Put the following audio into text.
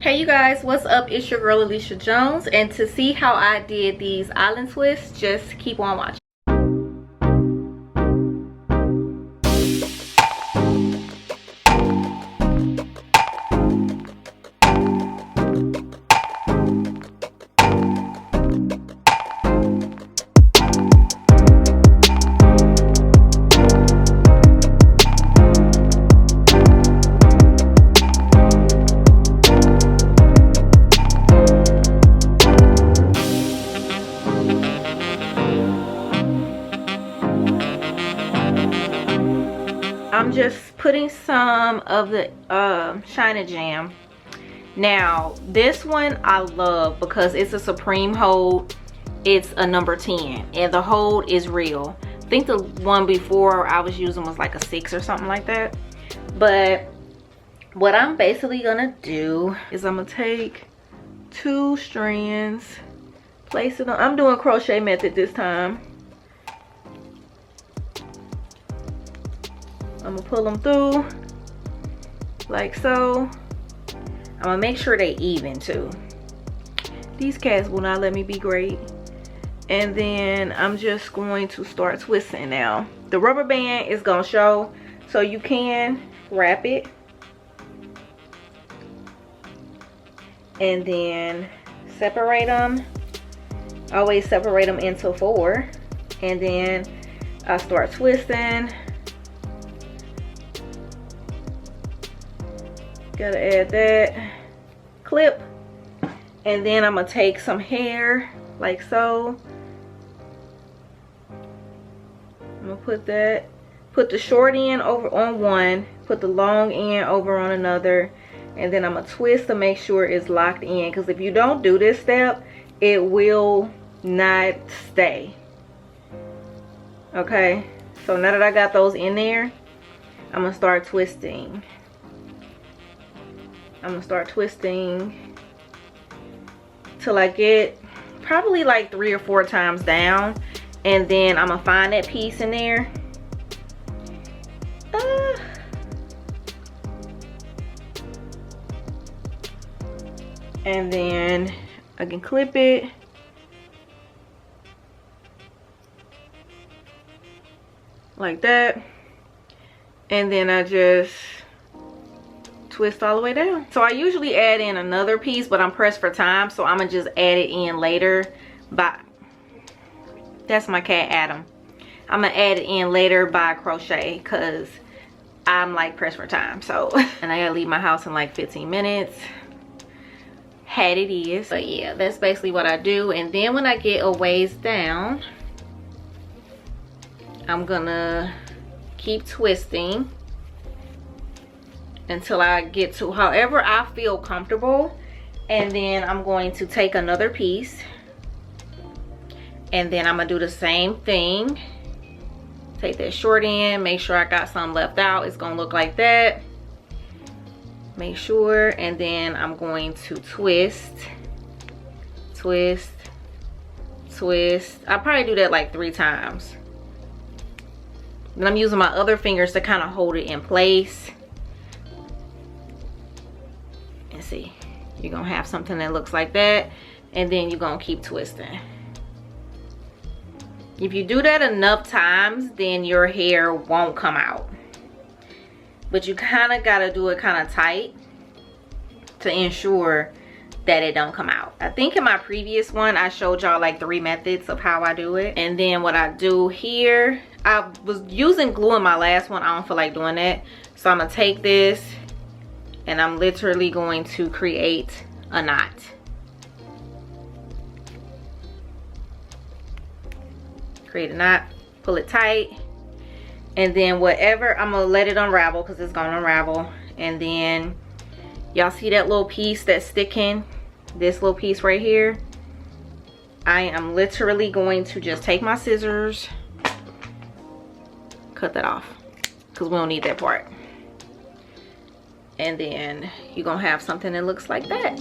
Hey you guys, what's up? It's your girl Alicia Jones, and to see how I did these island twists, just keep on watching. I'm just putting some of the Shina Jam. Now this one I love because it's a supreme hold. It's a number 10 and the hold is real. I think the one before I was using was like a 6 or something like that. But what I'm basically gonna do is I'm gonna take 2 strands, place it on. I'm doing crochet method this time. I'm gonna pull them through like so. I'm gonna make sure they even too. These cats will not let me be great. And then I'm just going to start twisting now. The rubber band is gonna show, so you can wrap it and then separate them. Always separate them into 4, and then I start twisting. Gotta add that clip, and then I'm gonna take some hair like so. I'm gonna put the short end over on one, put the long end over on another, and then I'm gonna twist to make sure it's locked in, because if you don't do this step, it will not stay. Okay, so now that I got those in there, I'm gonna start twisting. I'm gonna start twisting till I get probably like 3 or 4 times down, and then I'm gonna find that piece in there. And then I can clip it. Like that. And then I just twist all the way down. So I usually add in another piece, but I'm pressed for time, so I'm gonna just add it in later. That's my cat Adam. I'm gonna add it in later by crochet because I'm like pressed for time. So and I gotta leave my house in like 15 minutes. Had it is. But yeah, that's basically what I do. And then when I get a ways down, I'm gonna keep twisting until I get to however I feel comfortable, and then I'm going to take another piece, and then I'm gonna do the same thing. Take that short end, make sure I got some left out. It's gonna look like that. Make sure, and then I'm going to twist, twist, twist. I'll probably do that like 3 times. Then I'm using my other fingers to kind of hold it in place. See, you're gonna have something that looks like that, and then you're gonna keep twisting. If you do that enough times, then your hair won't come out, but you kind of gotta do it kind of tight to ensure that it don't come out. I think in my previous one I showed y'all like 3 methods of how I do it. And then what I do here, I was using glue in my last one. I don't feel like doing that, so I'm gonna take this and I'm literally going to create a knot. Create a knot, pull it tight, and then whatever, I'm gonna let it unravel because it's gonna unravel. And then y'all see that little piece that's sticking, this little piece right here? I am literally going to just take my scissors, cut that off because we don't need that part. And then you're gonna have something that looks like that.